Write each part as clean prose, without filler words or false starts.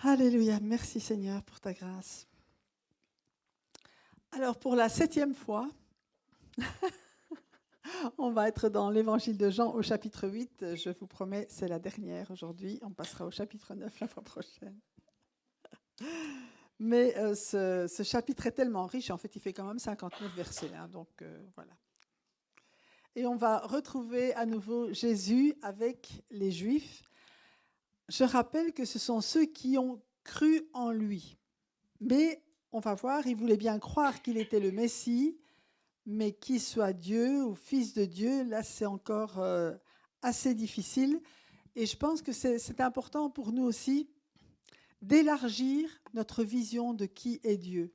Alléluia, merci Seigneur pour ta grâce. Alors pour la 7e fois, on va être dans l'évangile de Jean au chapitre 8. Je vous promets, c'est la dernière aujourd'hui. On passera au chapitre 9 la fois prochaine. Mais ce chapitre est tellement riche, en fait il fait quand même 59 versets. Donc voilà. Et on va retrouver à nouveau Jésus avec les Juifs. Je rappelle que ce sont ceux qui ont cru en lui. Mais on va voir, il voulait bien croire qu'il était le Messie, mais qu'il soit Dieu ou fils de Dieu, là c'est encore assez difficile. Et je pense que c'est important pour nous aussi d'élargir notre vision de qui est Dieu.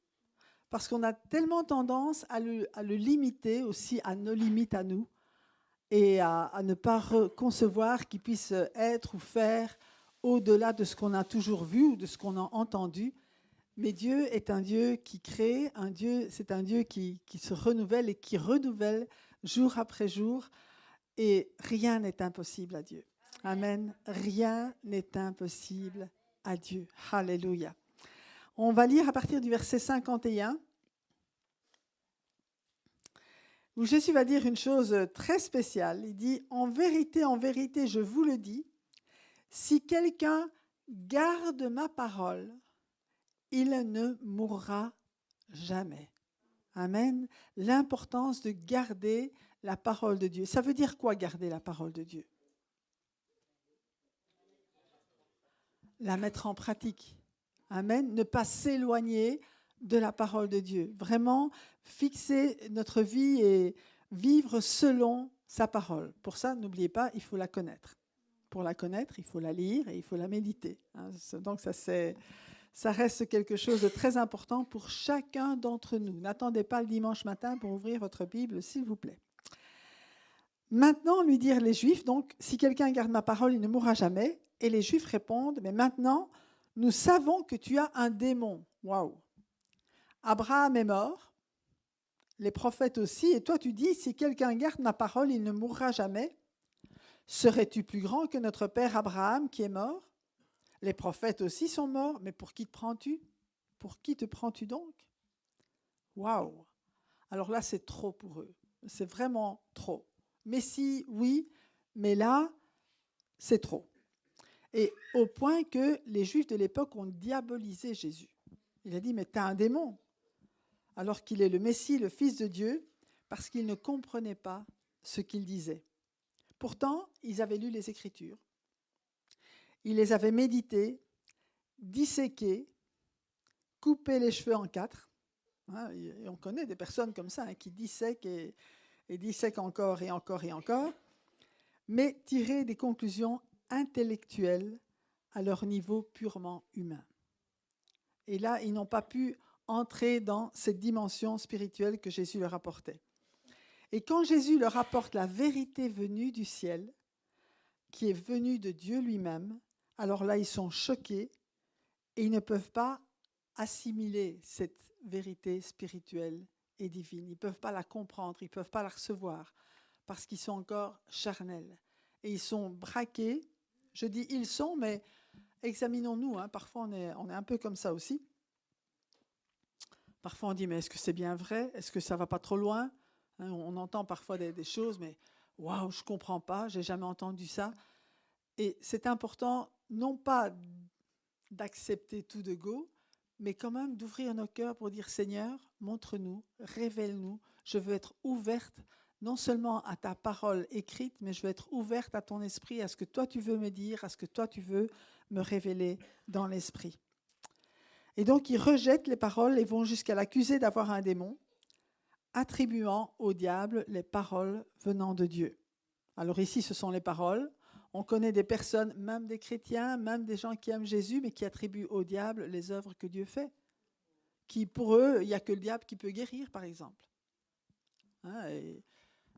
Parce qu'on a tellement tendance à le limiter aussi à nos limites à nous et à ne pas concevoir qu'il puisse être ou faire au-delà de ce qu'on a toujours vu ou de ce qu'on a entendu. Mais Dieu est un Dieu qui crée, c'est un Dieu qui se renouvelle et qui renouvelle jour après jour. Et rien n'est impossible à Dieu. Amen. Rien n'est impossible à Dieu. Alléluia. On va lire à partir du verset 51, où Jésus va dire une chose très spéciale. Il dit, en vérité, je vous le dis, si quelqu'un garde ma parole, il ne mourra jamais. Amen. L'importance de garder la parole de Dieu. Ça veut dire quoi, garder la parole de Dieu? La mettre en pratique. Amen. Ne pas s'éloigner de la parole de Dieu. Vraiment fixer notre vie et vivre selon sa parole. Pour ça, n'oubliez pas, il faut la connaître. Pour la connaître, il faut la lire et il faut la méditer. Donc ça reste quelque chose de très important pour chacun d'entre nous. N'attendez pas le dimanche matin pour ouvrir votre Bible, s'il vous plaît. Maintenant, lui dirent les Juifs, donc, si quelqu'un garde ma parole, il ne mourra jamais. Et les Juifs répondent, mais maintenant, nous savons que tu as un démon. Waouh! Abraham est mort, les prophètes aussi, et toi tu dis, si quelqu'un garde ma parole, il ne mourra jamais. Serais-tu plus grand que notre père Abraham qui est mort? Les prophètes aussi sont morts, mais pour qui te prends-tu? Pour qui te prends-tu donc? Waouh! Alors là, c'est trop pour eux. C'est vraiment trop. Messie, oui, mais là, c'est trop. Et au point que les Juifs de l'époque ont diabolisé Jésus. Il a dit, mais tu as un démon, alors qu'il est le Messie, le Fils de Dieu, parce qu'ils ne comprenaient pas ce qu'il disait. Pourtant, ils avaient lu les Écritures, ils les avaient méditées, disséquées, coupé les cheveux en 4. Et on connaît des personnes comme ça qui dissèquent et dissèquent encore et encore et encore, mais tirer des conclusions intellectuelles à leur niveau purement humain. Et là, ils n'ont pas pu entrer dans cette dimension spirituelle que Jésus leur apportait. Et quand Jésus leur apporte la vérité venue du ciel, qui est venue de Dieu lui-même, alors là, ils sont choqués et ils ne peuvent pas assimiler cette vérité spirituelle et divine. Ils ne peuvent pas la comprendre, ils ne peuvent pas la recevoir, parce qu'ils sont encore charnels. Et ils sont braqués. Je dis ils sont, mais examinons-nous. Parfois, on est un peu comme ça aussi. Parfois, on dit, mais est-ce que c'est bien vrai? Est-ce que ça ne va pas trop loin? On entend parfois des choses, mais waouh, je ne comprends pas, je n'ai jamais entendu ça. Et c'est important, non pas d'accepter tout de go, mais quand même d'ouvrir nos cœurs pour dire, Seigneur, montre-nous, révèle-nous. Je veux être ouverte non seulement à ta parole écrite, mais je veux être ouverte à ton esprit, à ce que toi tu veux me dire, à ce que toi tu veux me révéler dans l'esprit. Et donc, ils rejettent les paroles et vont jusqu'à l'accuser d'avoir un démon, attribuant au diable les paroles venant de Dieu. Alors ici, ce sont les paroles. On connaît des personnes, même des chrétiens, même des gens qui aiment Jésus, mais qui attribuent au diable les œuvres que Dieu fait. Qui, pour eux, il n'y a que le diable qui peut guérir, par exemple. Et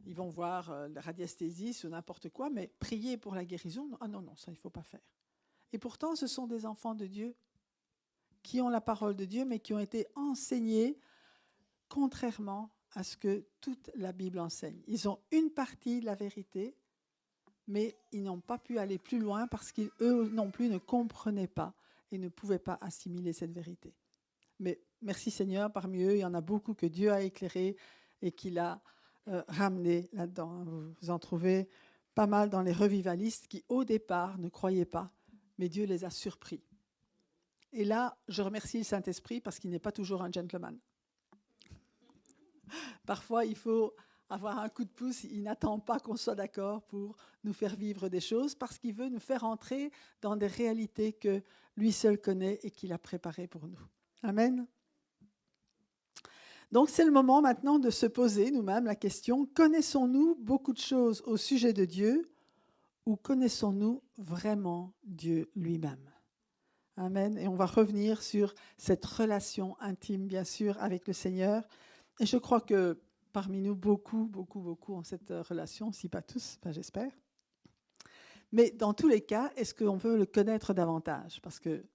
ils vont voir la radiesthésie ou n'importe quoi, mais prier pour la guérison, non, ça, il ne faut pas faire. Et pourtant, ce sont des enfants de Dieu qui ont la parole de Dieu, mais qui ont été enseignés contrairement à ce que toute la Bible enseigne. Ils ont une partie de la vérité, mais ils n'ont pas pu aller plus loin parce qu'eux non plus ne comprenaient pas et ne pouvaient pas assimiler cette vérité. Mais merci Seigneur, parmi eux, il y en a beaucoup que Dieu a éclairés et qu'il a ramenés là-dedans. Vous en trouvez pas mal dans les revivalistes qui, au départ, ne croyaient pas, mais Dieu les a surpris. Et là, je remercie le Saint-Esprit parce qu'il n'est pas toujours un gentleman. Parfois, il faut avoir un coup de pouce. Il n'attend pas qu'on soit d'accord pour nous faire vivre des choses parce qu'il veut nous faire entrer dans des réalités que lui seul connaît et qu'il a préparées pour nous. Amen. Donc, c'est le moment maintenant de se poser nous-mêmes la question, connaissons-nous beaucoup de choses au sujet de Dieu ou connaissons-nous vraiment Dieu lui-même? Amen. Et on va revenir sur cette relation intime, bien sûr, avec le Seigneur. Et je crois que parmi nous, beaucoup ont cette relation, si pas tous, j'espère. Mais dans tous les cas, est-ce qu'on veut le connaître davantage? Parce qu'il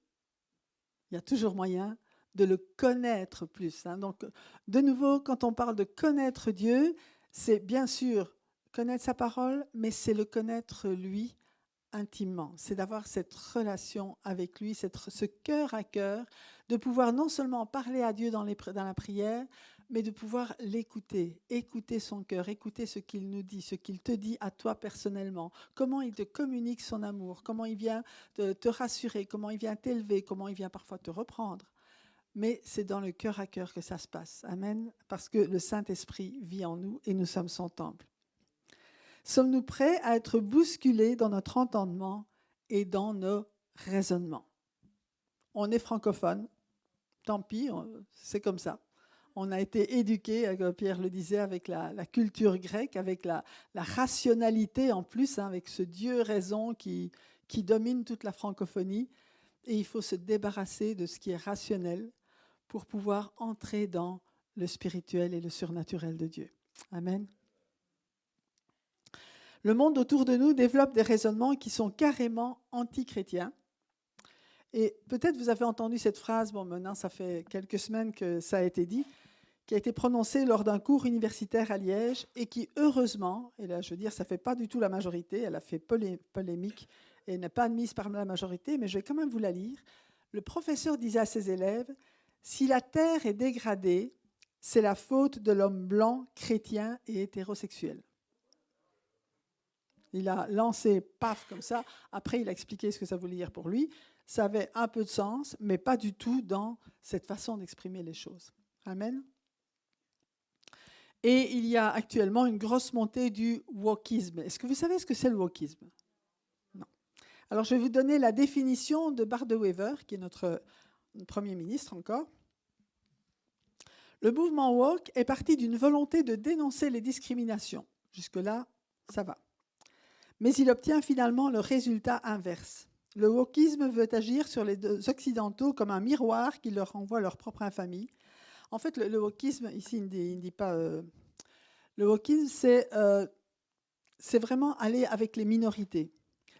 y a toujours moyen de le connaître plus. Donc, de nouveau, quand on parle de connaître Dieu, c'est bien sûr connaître sa parole, mais c'est le connaître lui intimement. C'est d'avoir cette relation avec lui, ce cœur à cœur, de pouvoir non seulement parler à Dieu dans la prière, mais de pouvoir l'écouter, écouter son cœur, écouter ce qu'il nous dit, ce qu'il te dit à toi personnellement, comment il te communique son amour, comment il vient te rassurer, comment il vient t'élever, comment il vient parfois te reprendre. Mais c'est dans le cœur à cœur que ça se passe. Amen. Parce que le Saint-Esprit vit en nous et nous sommes son temple. Sommes-nous prêts à être bousculés dans notre entendement et dans nos raisonnements? On est francophone, tant pis, c'est comme ça. On a été éduqués, Pierre le disait, avec la culture grecque, avec la rationalité en plus, avec ce Dieu raison qui domine toute la francophonie. Et il faut se débarrasser de ce qui est rationnel pour pouvoir entrer dans le spirituel et le surnaturel de Dieu. Amen. Le monde autour de nous développe des raisonnements qui sont carrément anti-chrétiens. Et peut-être vous avez entendu cette phrase, bon maintenant ça fait quelques semaines que ça a été dit, qui a été prononcée lors d'un cours universitaire à Liège et qui heureusement, et là je veux dire ça ne fait pas du tout la majorité, elle a fait polémique et n'est pas admise par la majorité, mais je vais quand même vous la lire. Le professeur disait à ses élèves, « Si la terre est dégradée, c'est la faute de l'homme blanc, chrétien et hétérosexuel. » Il a lancé, paf, comme ça. Après, il a expliqué ce que ça voulait dire pour lui. Ça avait un peu de sens, mais pas du tout dans cette façon d'exprimer les choses. Amen. Et il y a actuellement une grosse montée du wokisme. Est-ce que vous savez ce que c'est le wokisme? Non. Alors, je vais vous donner la définition de Bart de Wever, qui est notre Premier ministre encore. Le mouvement woke est parti d'une volonté de dénoncer les discriminations. Jusque-là, ça va. Mais il obtient finalement le résultat inverse. Le wokisme veut agir sur les Occidentaux comme un miroir qui leur renvoie leur propre infamie. En fait, le wokisme, ici, il ne dit pas... le wokisme, c'est vraiment aller avec les minorités.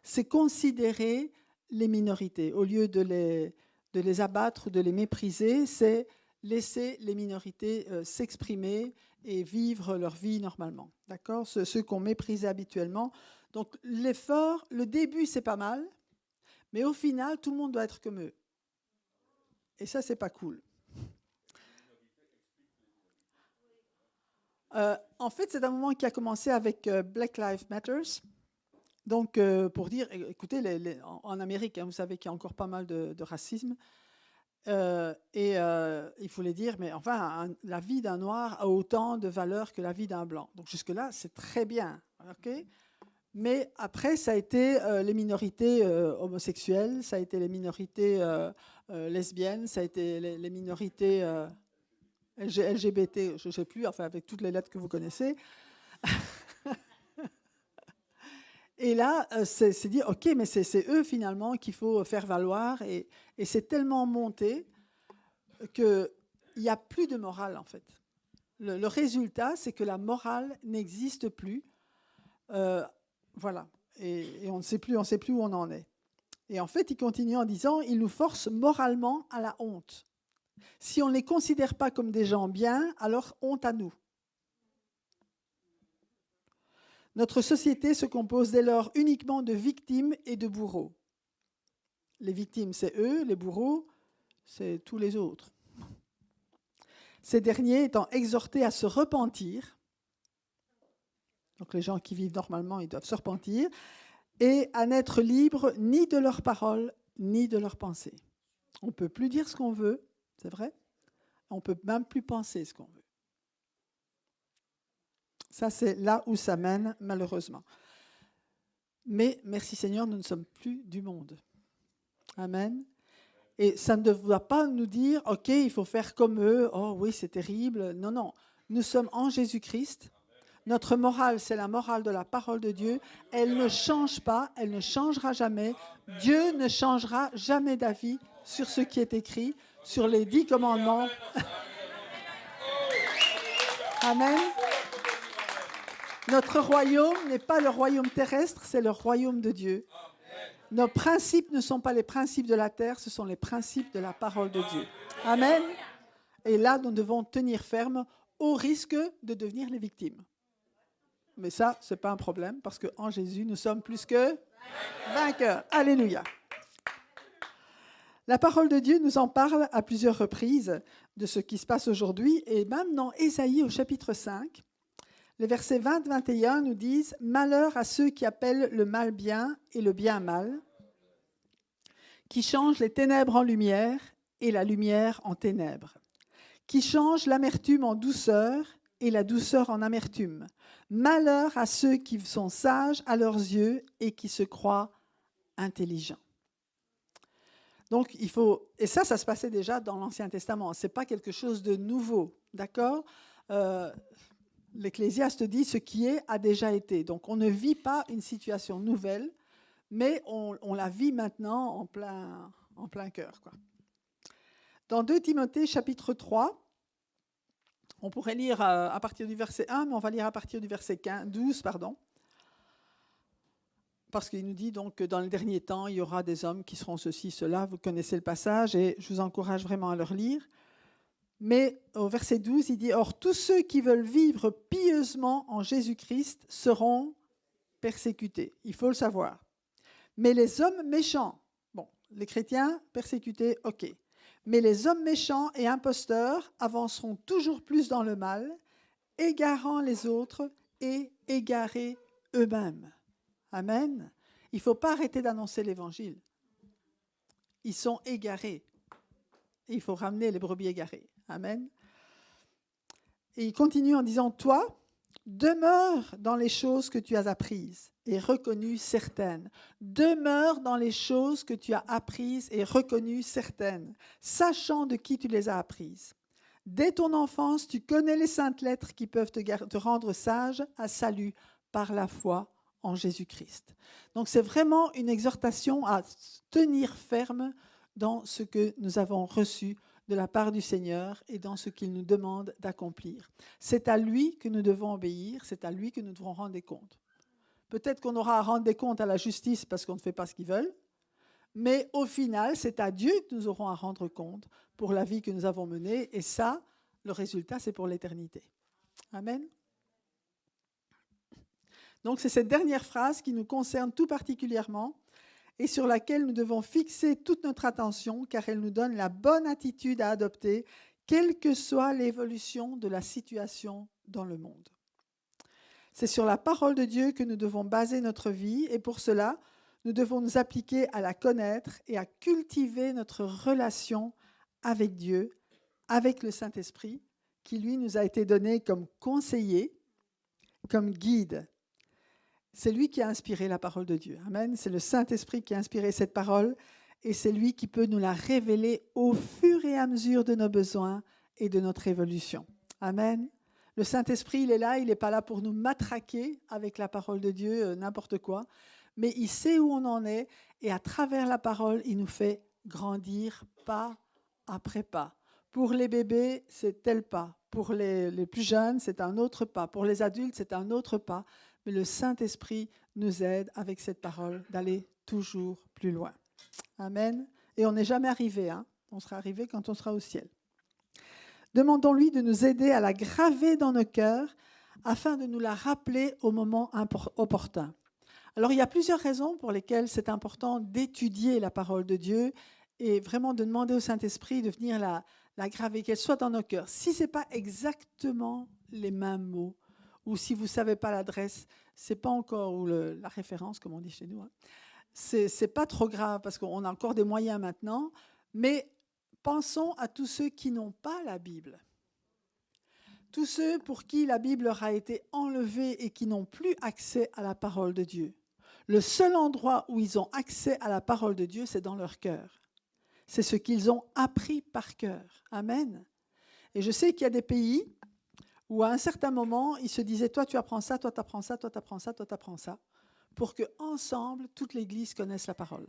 C'est considérer les minorités. Au lieu de les abattre ou de les mépriser, c'est laisser les minorités s'exprimer et vivre leur vie normalement. D'accord ? Ceux qu'on méprisait habituellement. Donc l'effort, le début, c'est pas mal, mais au final, tout le monde doit être comme eux. Et ça, c'est pas cool. En fait, c'est un moment qui a commencé avec Black Lives Matter. Donc, pour dire, écoutez, en Amérique, vous savez qu'il y a encore pas mal de racisme. Il faut les dire, mais enfin, la vie d'un noir a autant de valeur que la vie d'un blanc. Donc jusque-là, c'est très bien. Okay, mais après, ça a été les minorités homosexuelles, ça a été les minorités lesbiennes, ça a été les minorités LGBT, je ne sais plus, enfin avec toutes les lettres que vous connaissez. Et là, c'est dit, OK, mais c'est eux finalement qu'il faut faire valoir. Et c'est tellement monté qu'il n'y a plus de morale en fait. Le résultat, c'est que la morale n'existe plus. Voilà. Et on ne sait plus où on en est. Et en fait, il continue en disant, il nous force moralement à la honte. Si on ne les considère pas comme des gens bien, alors honte à nous. Notre société se compose dès lors uniquement de victimes et de bourreaux. Les victimes, c'est eux, les bourreaux, c'est tous les autres. Ces derniers étant exhortés à se repentir, donc les gens qui vivent normalement, ils doivent se repentir, et à n'être libres ni de leurs paroles, ni de leurs pensées. On ne peut plus dire ce qu'on veut, c'est vrai. On ne peut même plus penser ce qu'on veut. Ça, c'est là où ça mène, malheureusement. Mais, merci Seigneur, nous ne sommes plus du monde. Amen. Et ça ne doit pas nous dire, OK, il faut faire comme eux, oh oui, c'est terrible. Non, non. Nous sommes en Jésus-Christ. Notre morale, c'est la morale de la parole de Dieu. Elle ne change pas, elle ne changera jamais. Dieu ne changera jamais d'avis sur ce qui est écrit, sur les 10 commandements. Amen. Notre royaume n'est pas le royaume terrestre, c'est le royaume de Dieu. Nos principes ne sont pas les principes de la terre, ce sont les principes de la parole de Dieu. Amen. Et là, nous devons tenir ferme au risque de devenir les victimes. Mais ça, ce n'est pas un problème, parce qu'en Jésus, nous sommes plus que vainqueurs. Alléluia. La parole de Dieu nous en parle à plusieurs reprises de ce qui se passe aujourd'hui, et même dans Ésaïe au chapitre 5, les versets 20-21 nous disent « Malheur à ceux qui appellent le mal bien et le bien mal, qui changent les ténèbres en lumière et la lumière en ténèbres, qui changent l'amertume en douceur et la douceur en amertume. Malheur à ceux qui sont sages à leurs yeux et qui se croient intelligents. » Donc, il faut, et ça se passait déjà dans l'Ancien Testament, ce n'est pas quelque chose de nouveau, d'accord ? L'Ecclésiaste dit ce qui est a déjà été. Donc, on ne vit pas une situation nouvelle, mais on la vit maintenant en plein cœur, quoi. Dans 2 Timothée, chapitre 3, on pourrait lire à partir du verset 1, mais on va lire à partir du verset 12, parce qu'il nous dit donc que dans les derniers temps, il y aura des hommes qui seront ceci, cela. Vous connaissez le passage et je vous encourage vraiment à le relire. Mais au verset 12, il dit « Or, tous ceux qui veulent vivre pieusement en Jésus-Christ seront persécutés. » Il faut le savoir. Mais les hommes méchants, bon, les chrétiens persécutés, ok. Mais les hommes méchants et imposteurs avanceront toujours plus dans le mal, égarant les autres et égarés eux-mêmes. Amen. Il ne faut pas arrêter d'annoncer l'Évangile. Ils sont égarés. Et il faut ramener les brebis égarées. Amen. Et il continue en disant, toi, demeure dans les choses que tu as apprises et reconnues certaines. Demeure dans les choses que tu as apprises et reconnues certaines, sachant de qui tu les as apprises. Dès ton enfance, tu connais les saintes lettres qui peuvent te rendre sage à salut par la foi en Jésus-Christ. Donc c'est vraiment une exhortation à tenir ferme dans ce que nous avons reçu de la part du Seigneur et dans ce qu'il nous demande d'accomplir. C'est à lui que nous devons obéir, c'est à lui que nous devons rendre des comptes. Peut-être qu'on aura à rendre des comptes à la justice parce qu'on ne fait pas ce qu'ils veulent, mais au final, c'est à Dieu que nous aurons à rendre compte pour la vie que nous avons menée, et ça, le résultat, c'est pour l'éternité. Amen. Donc c'est cette dernière phrase qui nous concerne tout particulièrement et sur laquelle nous devons fixer toute notre attention, car elle nous donne la bonne attitude à adopter, quelle que soit l'évolution de la situation dans le monde. C'est sur la parole de Dieu que nous devons baser notre vie, et pour cela, nous devons nous appliquer à la connaître et à cultiver notre relation avec Dieu, avec le Saint-Esprit, qui lui nous a été donné comme conseiller, comme guide. C'est lui qui a inspiré la parole de Dieu. Amen. C'est le Saint-Esprit qui a inspiré cette parole et c'est lui qui peut nous la révéler au fur et à mesure de nos besoins et de notre évolution. Amen. Le Saint-Esprit, il est là, il n'est pas là pour nous matraquer avec la parole de Dieu, n'importe quoi, mais il sait où on en est et à travers la parole, il nous fait grandir pas après pas. Pour les bébés, c'est tel pas. Pour les plus jeunes, c'est un autre pas. Pour les adultes, c'est un autre pas. Mais le Saint-Esprit nous aide avec cette parole d'aller toujours plus loin. Amen. Et on n'est jamais arrivé. On sera arrivé quand on sera au ciel. Demandons-lui de nous aider à la graver dans nos cœurs afin de nous la rappeler au moment opportun. Alors, il y a plusieurs raisons pour lesquelles c'est important d'étudier la parole de Dieu et vraiment de demander au Saint-Esprit de venir la graver, qu'elle soit dans nos cœurs. Si ce n'est pas exactement les mêmes mots, ou si vous ne savez pas l'adresse, ce n'est pas encore, ou la référence, comme on dit chez nous, hein, ce n'est pas trop grave parce qu'on a encore des moyens maintenant, mais pensons à tous ceux qui n'ont pas la Bible. Tous ceux pour qui la Bible leur a été enlevée et qui n'ont plus accès à la parole de Dieu. Le seul endroit où ils ont accès à la parole de Dieu, c'est dans leur cœur. C'est ce qu'ils ont appris par cœur. Amen. Et je sais qu'il y a des pays où à un certain moment, ils se disaient, toi tu apprends ça, toi tu apprends ça, toi tu apprends ça, toi tu apprends ça, pour qu'ensemble, toute l'Église connaisse la parole.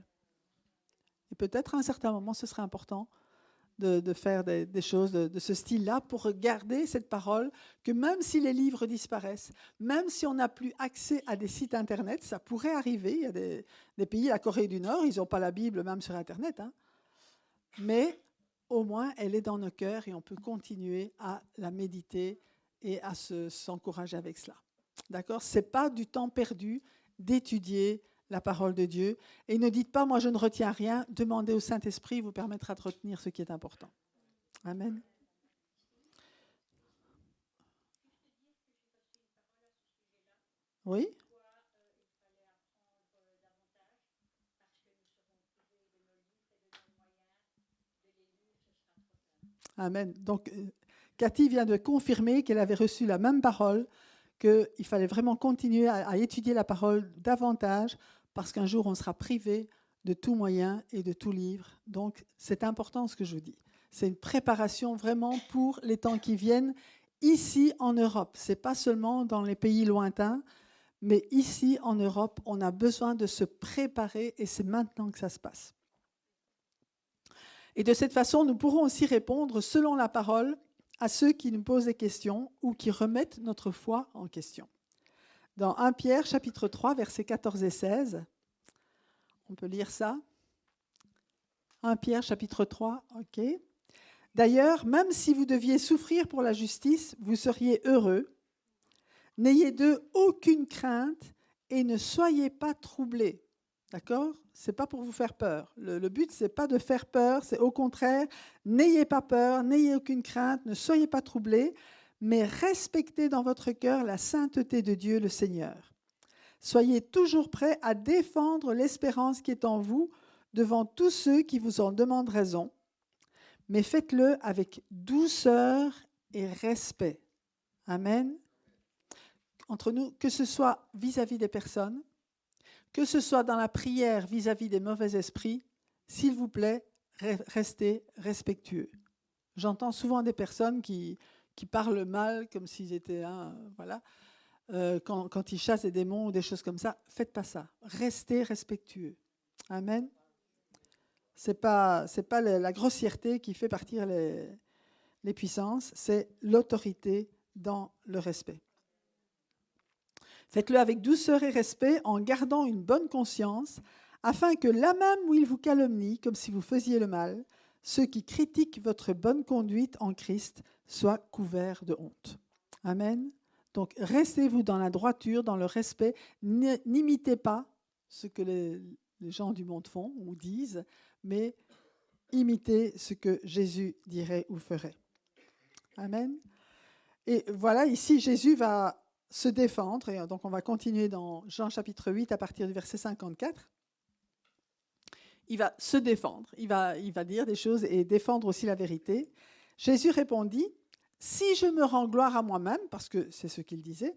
Et peut-être à un certain moment, ce serait important de faire des choses de ce style-là pour garder cette parole, que même si les livres disparaissent, même si on n'a plus accès à des sites Internet, ça pourrait arriver. Il y a des pays, la Corée du Nord, ils n'ont pas la Bible même sur Internet, hein. Mais au moins, elle est dans nos cœurs et on peut continuer à la méditer et à s'encourager avec cela. D'accord ? Ce n'est pas du temps perdu d'étudier la parole de Dieu. Et ne dites pas, moi je ne retiens rien, demandez au Saint-Esprit, il vous permettra de retenir ce qui est important. Amen. Oui ? Amen. Donc, Cathy vient de confirmer qu'elle avait reçu la même parole, qu'il fallait vraiment continuer à étudier la parole davantage, parce qu'un jour on sera privé de tout moyen et de tout livre. Donc, c'est important ce que je vous dis. C'est une préparation vraiment pour les temps qui viennent, ici en Europe. Ce n'est pas seulement dans les pays lointains, mais ici en Europe, on a besoin de se préparer et c'est maintenant que ça se passe. Et de cette façon, nous pourrons aussi répondre selon la parole à ceux qui nous posent des questions ou qui remettent notre foi en question. Dans 1 Pierre, chapitre 3, versets 14 et 16, on peut lire ça. 1 Pierre, chapitre 3, ok. D'ailleurs, même si vous deviez souffrir pour la justice, vous seriez heureux. N'ayez d'eux aucune crainte et ne soyez pas troublés. D'accord ? Ce n'est pas pour vous faire peur. Le but, ce n'est pas de faire peur, c'est au contraire, n'ayez pas peur, n'ayez aucune crainte, ne soyez pas troublés, mais respectez dans votre cœur la sainteté de Dieu le Seigneur. Soyez toujours prêts à défendre l'espérance qui est en vous devant tous ceux qui vous en demandent raison, mais faites-le avec douceur et respect. Amen. Entre nous, que ce soit vis-à-vis des personnes, que ce soit dans la prière vis-à-vis des mauvais esprits, s'il vous plaît, restez respectueux. J'entends souvent des personnes qui parlent mal comme s'ils étaient voilà, quand ils chassent des démons ou des choses comme ça. Faites pas ça. Restez respectueux. Amen. C'est pas la grossièreté qui fait partir les puissances, c'est l'autorité dans le respect. Faites-le avec douceur et respect en gardant une bonne conscience, afin que là même où ils vous calomnient, comme si vous faisiez le mal, ceux qui critiquent votre bonne conduite en Christ soient couverts de honte. Amen. Donc, restez-vous dans la droiture, dans le respect. N'imitez pas ce que les gens du monde font ou disent, mais imitez ce que Jésus dirait ou ferait. Amen. Et voilà, ici, Jésus va se défendre, et donc on va continuer dans Jean chapitre 8 à partir du verset 54. Il va se défendre, il va dire des choses et défendre aussi la vérité. Jésus répondit, « Si je me rends gloire à moi-même, parce que c'est ce qu'il disait,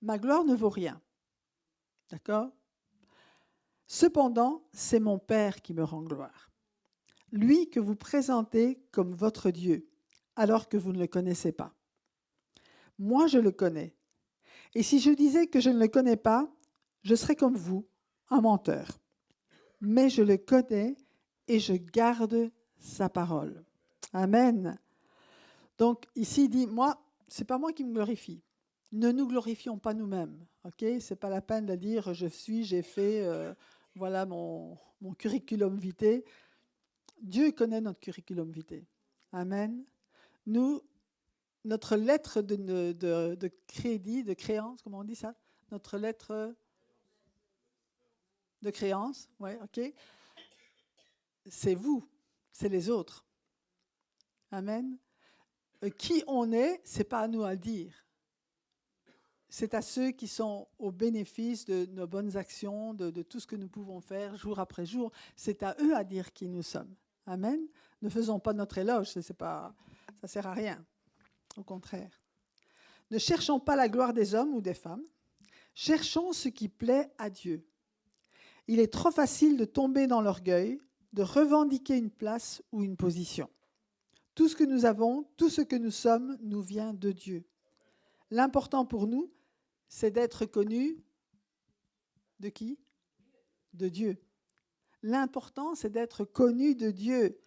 ma gloire ne vaut rien. » D'accord ? Cependant, c'est mon Père qui me rend gloire. Lui que vous présentez comme votre Dieu, alors que vous ne le connaissez pas. Moi, je le connais. Et si je disais que je ne le connais pas, je serais comme vous, un menteur. Mais je le connais et je garde sa parole. Amen. Donc ici, il dit, moi, ce n'est pas moi qui me glorifie. Ne nous glorifions pas nous-mêmes. Okay ? Ce n'est pas la peine de dire, j'ai fait, voilà mon curriculum vitae. Dieu connaît notre curriculum vitae. Amen. Nous, notre lettre de crédit, de créance, comment on dit ça ? Notre lettre de créance, ouais, ok. C'est vous, c'est les autres. Amen. Qui on est, c'est pas à nous à le dire. C'est à ceux qui sont au bénéfice de nos bonnes actions, de tout ce que nous pouvons faire jour après jour. C'est à eux à dire qui nous sommes. Amen. Ne faisons pas notre éloge, ça ne sert à rien. Au contraire. Ne cherchons pas la gloire des hommes ou des femmes. Cherchons ce qui plaît à Dieu. Il est trop facile de tomber dans l'orgueil, de revendiquer une place ou une position. Tout ce que nous avons, tout ce que nous sommes, nous vient de Dieu. L'important pour nous, c'est d'être connus de qui? De Dieu. L'important, c'est d'être connus de Dieu.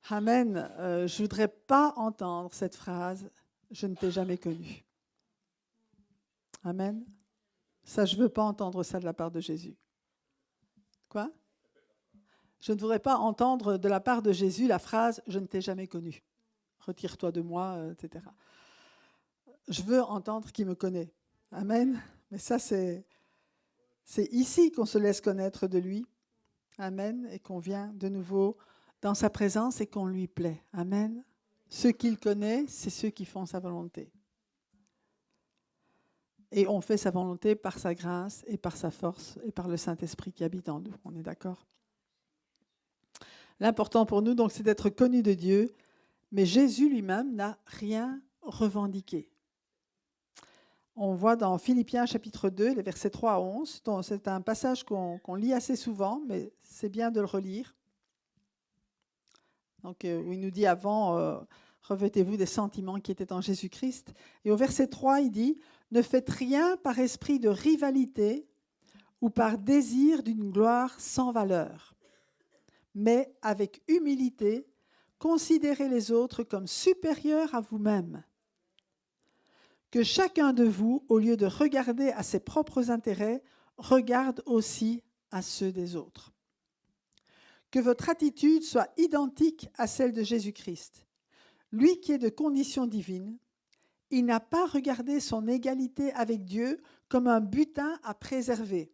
Amen. Je ne voudrais pas entendre cette phrase « Je ne t'ai jamais connu ». Amen. Ça, je ne veux pas entendre ça de la part de Jésus. Quoi? Je ne voudrais pas entendre de la part de Jésus la phrase « Je ne t'ai jamais connu ». Retire-toi de moi, etc. Je veux entendre qu'il me connaît. Amen. Mais ça, c'est ici qu'on se laisse connaître de lui. Amen. Et qu'on vient de nouveau dans sa présence et qu'on lui plaît. Amen. Ceux qu'il connaît, c'est ceux qui font sa volonté. Et on fait sa volonté par sa grâce et par sa force et par le Saint-Esprit qui habite en nous. On est d'accord? L'important pour nous, donc, c'est d'être connus de Dieu, mais Jésus lui-même n'a rien revendiqué. On voit dans Philippiens chapitre 2, les versets 3 à 11, c'est un passage qu'on lit assez souvent, mais c'est bien de le relire. Donc, où il nous dit avant, revêtez-vous des sentiments qui étaient en Jésus-Christ. Et au verset 3, il dit, ne faites rien par esprit de rivalité ou par désir d'une gloire sans valeur, mais avec humilité, considérez les autres comme supérieurs à vous-même. Que chacun de vous, au lieu de regarder à ses propres intérêts, regarde aussi à ceux des autres. Que votre attitude soit identique à celle de Jésus-Christ. Lui qui est de condition divine, il n'a pas regardé son égalité avec Dieu comme un butin à préserver,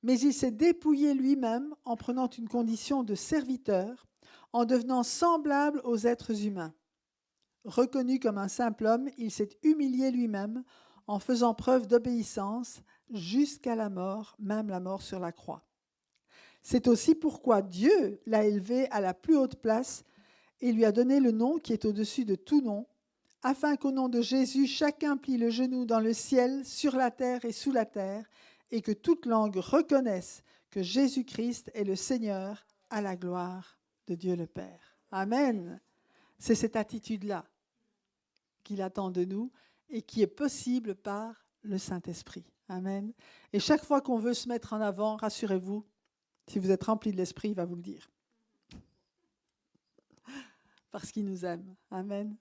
mais il s'est dépouillé lui-même en prenant une condition de serviteur, en devenant semblable aux êtres humains. Reconnu comme un simple homme, il s'est humilié lui-même en faisant preuve d'obéissance jusqu'à la mort, même la mort sur la croix. C'est aussi pourquoi Dieu l'a élevé à la plus haute place et lui a donné le nom qui est au-dessus de tout nom, afin qu'au nom de Jésus, chacun plie le genou dans le ciel, sur la terre et sous la terre, et que toute langue reconnaisse que Jésus-Christ est le Seigneur, à la gloire de Dieu le Père. Amen. C'est cette attitude-là qu'il attend de nous et qui est possible par le Saint-Esprit. Amen. Et chaque fois qu'on veut se mettre en avant, rassurez-vous, si vous êtes rempli de l'Esprit, il va vous le dire. Parce qu'il nous aime. Amen.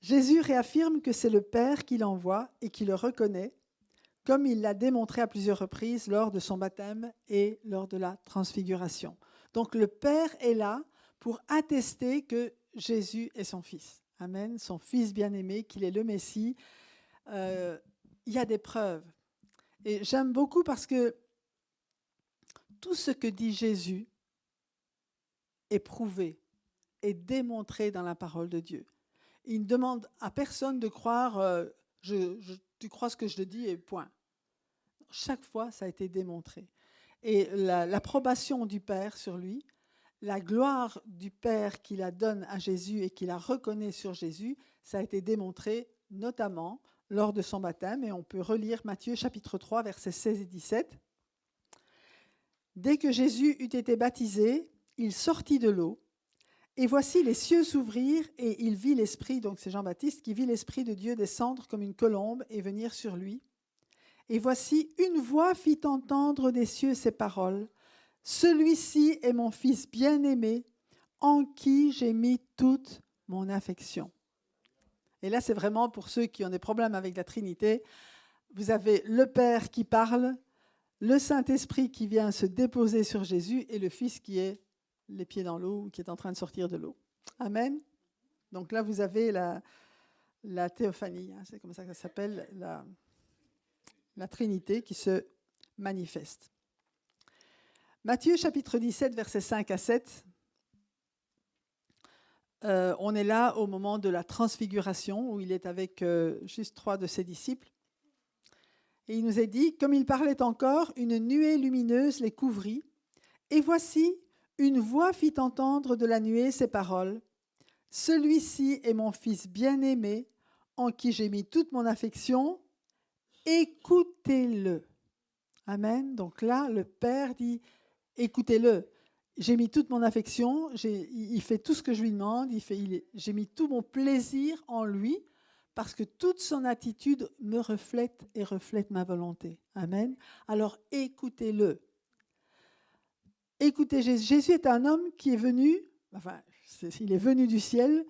Jésus réaffirme que c'est le Père qui l'envoie et qui le reconnaît, comme il l'a démontré à plusieurs reprises lors de son baptême et lors de la transfiguration. Donc le Père est là pour attester que Jésus est son Fils. Amen, son Fils bien-aimé, qu'il est le Messie. Il y a des preuves. Et j'aime beaucoup parce que tout ce que dit Jésus est prouvé, est démontré dans la parole de Dieu. Il ne demande à personne de croire tu crois ce que je te dis et point. Chaque fois, ça a été démontré. Et l'approbation du Père sur lui, la gloire du Père qui la donne à Jésus et qui la reconnaît sur Jésus, ça a été démontré notamment lors de son baptême. Et on peut relire Matthieu chapitre 3, versets 16 et 17. Dès que Jésus eut été baptisé, il sortit de l'eau. Et voici les cieux s'ouvrirent et il vit l'Esprit, donc c'est Jean-Baptiste, qui vit l'Esprit de Dieu descendre comme une colombe et venir sur lui. Et voici une voix fit entendre des cieux ces paroles. Celui-ci est mon Fils bien-aimé, en qui j'ai mis toute mon affection. Et là, c'est vraiment pour ceux qui ont des problèmes avec la Trinité. Vous avez le Père qui parle, le Saint-Esprit qui vient se déposer sur Jésus et le Fils qui est les pieds dans l'eau, qui est en train de sortir de l'eau. Amen. Donc là, vous avez la théophanie, c'est comme ça que ça s'appelle, la Trinité qui se manifeste. Matthieu chapitre 17, versets 5 à 7. On est là au moment de la transfiguration où il est avec juste 3 de ses disciples. Et il nous est dit, comme il parlait encore, une nuée lumineuse les couvrit. Et voici, une voix fit entendre de la nuée ces paroles. Celui-ci est mon fils bien-aimé, en qui j'ai mis toute mon affection. Écoutez-le. Amen. Donc là, le Père dit, écoutez-le. J'ai mis toute mon affection, il fait tout ce que je lui demande, j'ai mis tout mon plaisir en lui, parce que toute son attitude me reflète et reflète ma volonté. Amen. Alors écoutez-le. Écoutez Jésus. Jésus est un homme qui est venu, il est venu du ciel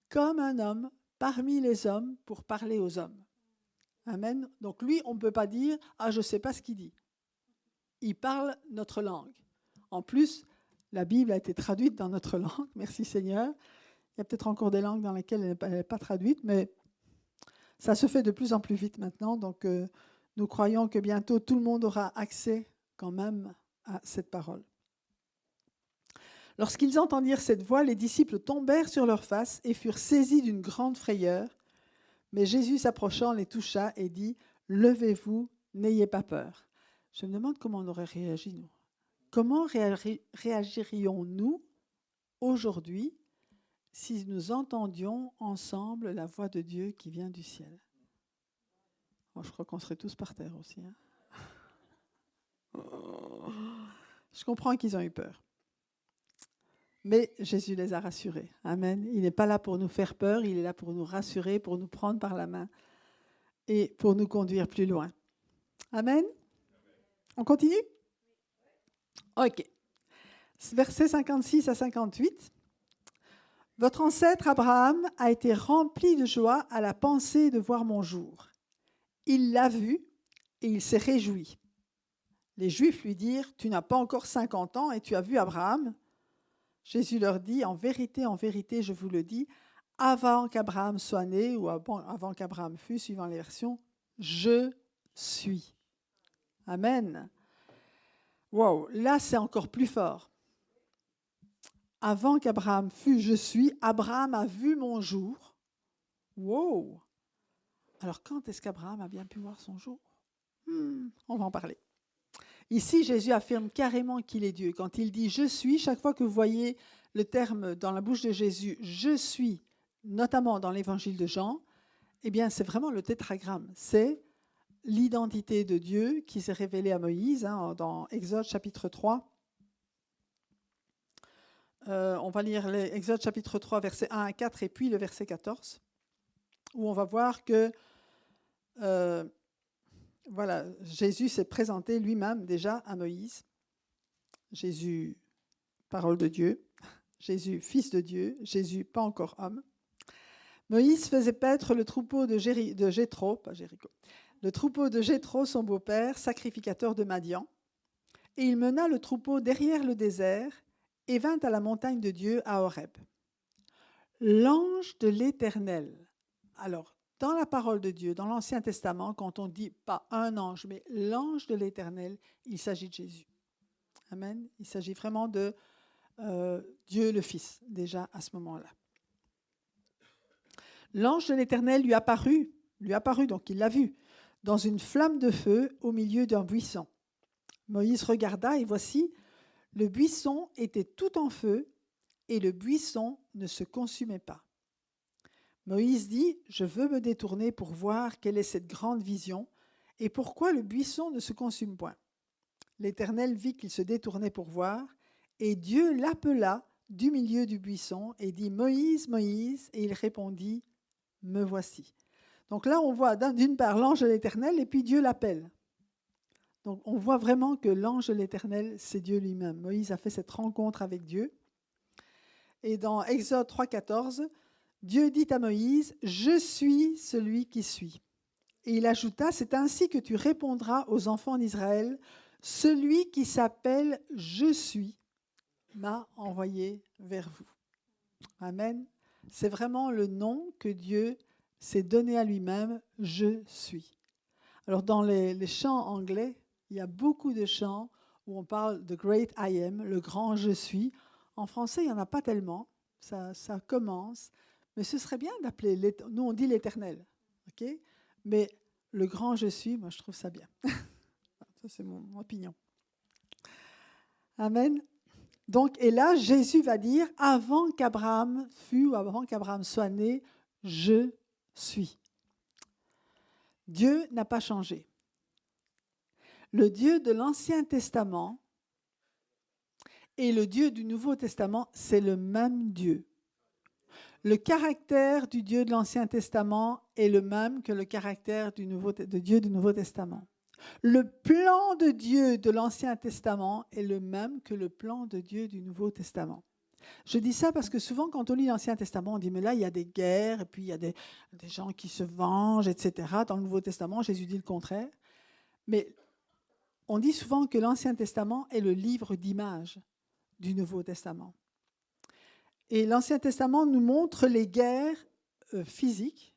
comme un homme parmi les hommes pour parler aux hommes. Amen. Donc lui, on ne peut pas dire « Ah, je ne sais pas ce qu'il dit ». Il parle notre langue. En plus, la Bible a été traduite dans notre langue, merci Seigneur. Il y a peut-être encore des langues dans lesquelles elle n'est pas traduite, mais ça se fait de plus en plus vite maintenant. Donc, nous croyons que bientôt, tout le monde aura accès quand même à cette parole. Lorsqu'ils entendirent cette voix, les disciples tombèrent sur leurs faces et furent saisis d'une grande frayeur. Mais Jésus, s'approchant, les toucha et dit « Levez-vous, n'ayez pas peur ». Je me demande comment on aurait réagi, nous. Comment réagirions-nous aujourd'hui si nous entendions ensemble la voix de Dieu qui vient du ciel? Oh, je crois qu'on serait tous par terre aussi. Hein. Je comprends qu'ils ont eu peur. Mais Jésus les a rassurés. Amen. Il n'est pas là pour nous faire peur, il est là pour nous rassurer, pour nous prendre par la main et pour nous conduire plus loin. Amen. On continue? OK. Versets 56 à 58. Votre ancêtre Abraham a été rempli de joie à la pensée de voir mon jour. Il l'a vu et il s'est réjoui. Les Juifs lui dirent, « Tu n'as pas encore 50 ans et tu as vu Abraham ?» Jésus leur dit, en vérité, je vous le dis, avant qu'Abraham soit né, ou avant qu'Abraham fût, suivant les versions, je suis. Amen. Wow, là c'est encore plus fort. Avant qu'Abraham fût, je suis, Abraham a vu mon jour. Wow. Alors quand est-ce qu'Abraham a bien pu voir son jour? On va en parler. Ici, Jésus affirme carrément qu'il est Dieu. Quand il dit « je suis », chaque fois que vous voyez le terme dans la bouche de Jésus « je suis », notamment dans l'évangile de Jean, eh bien, c'est vraiment le tétragramme. C'est l'identité de Dieu qui s'est révélée à Moïse dans Exode chapitre 3. On va lire Exode chapitre 3, versets 1 à 4 et puis le verset 14, où on va voir que voilà, Jésus s'est présenté lui-même déjà à Moïse. Jésus, parole de Dieu. Jésus, fils de Dieu. Jésus, pas encore homme. Moïse faisait paître le troupeau de Jéthro, pas Jéricho, le troupeau de Jéthro, son beau-père, sacrificateur de Madian. Et il mena le troupeau derrière le désert et vint à la montagne de Dieu à Horeb. L'ange de l'Éternel. Alors, dans la parole de Dieu, dans l'Ancien Testament, quand on dit pas un ange, mais l'ange de l'Éternel, il s'agit de Jésus. Amen. Il s'agit vraiment de Dieu le Fils, déjà à ce moment-là. L'ange de l'Éternel lui apparut, donc il l'a vu, dans une flamme de feu au milieu d'un buisson. Moïse regarda et voici, le buisson était tout en feu et le buisson ne se consumait pas. Moïse dit, « Je veux me détourner pour voir quelle est cette grande vision et pourquoi le buisson ne se consume point. » L'Éternel vit qu'il se détournait pour voir et Dieu l'appela du milieu du buisson et dit, « Moïse, Moïse » et il répondit, « Me voici. » Donc là, on voit d'une part l'ange de l'Éternel et puis Dieu l'appelle. Donc on voit vraiment que l'ange de l'Éternel, c'est Dieu lui-même. Moïse a fait cette rencontre avec Dieu. Et dans Exode 3, 14, Dieu dit à Moïse, « Je suis celui qui suis. » Et il ajouta, « C'est ainsi que tu répondras aux enfants d'Israël, celui qui s'appelle « Je suis » m'a envoyé vers vous. » Amen. C'est vraiment le nom que Dieu s'est donné à lui-même, « Je suis ». Alors dans les chants anglais, Il y a beaucoup de chants où on parle de Great I Am, le grand je suis. En français, il n'y en a pas tellement. Ça commence. Mais ce serait bien d'appeler, nous on dit l'Éternel, ok? Mais le grand je suis, moi je trouve ça bien. Ça c'est mon opinion. Amen. Donc, et là, Jésus va dire, avant qu'Abraham fût ou avant qu'Abraham soit né, je suis. Dieu n'a pas changé. Le Dieu de l'Ancien Testament et le Dieu du Nouveau Testament, c'est le même Dieu. Le caractère du Dieu de l'Ancien Testament est le même que le caractère de Dieu du Nouveau Testament. Le plan de Dieu de l'Ancien Testament est le même que le plan de Dieu du Nouveau Testament. Je dis ça parce que souvent, quand on lit l'Ancien Testament, on dit, mais là, il y a des guerres, et puis il y a des gens qui se vengent, etc. Dans le Nouveau Testament, Jésus dit le contraire. Mais on dit souvent que l'Ancien Testament est le livre d'images du Nouveau Testament. Et l'Ancien Testament nous montre les guerres physiques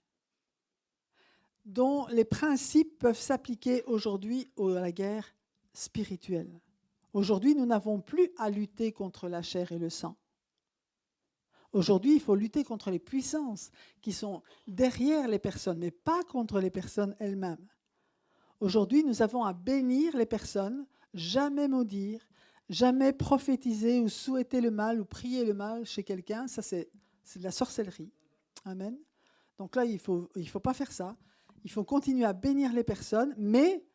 dont les principes peuvent s'appliquer aujourd'hui à la guerre spirituelle. Aujourd'hui, nous n'avons plus à lutter contre la chair et le sang. Aujourd'hui, il faut lutter contre les puissances qui sont derrière les personnes, mais pas contre les personnes elles-mêmes. Aujourd'hui, nous avons à bénir les personnes, jamais maudire, jamais prophétiser ou souhaiter le mal ou prier le mal chez quelqu'un. Ça, c'est de la sorcellerie. Amen. Donc là, il faut pas faire ça. Il faut continuer à bénir les personnes, mais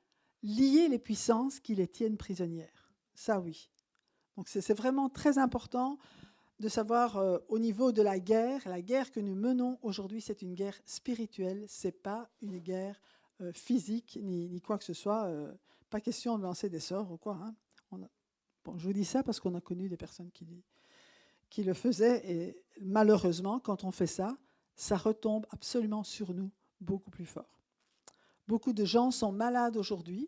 lier les puissances qui les tiennent prisonnières. Ça, oui. Donc c'est vraiment très important de savoir au niveau de la guerre que nous menons aujourd'hui, c'est une guerre spirituelle, ce n'est pas une guerre physique ni quoi que ce soit. Pas question de lancer des sorts ou quoi. Hein. Je vous dis ça parce qu'on a connu des personnes qui le faisaient et malheureusement, quand on fait ça, ça retombe absolument sur nous beaucoup plus fort. Beaucoup de gens sont malades aujourd'hui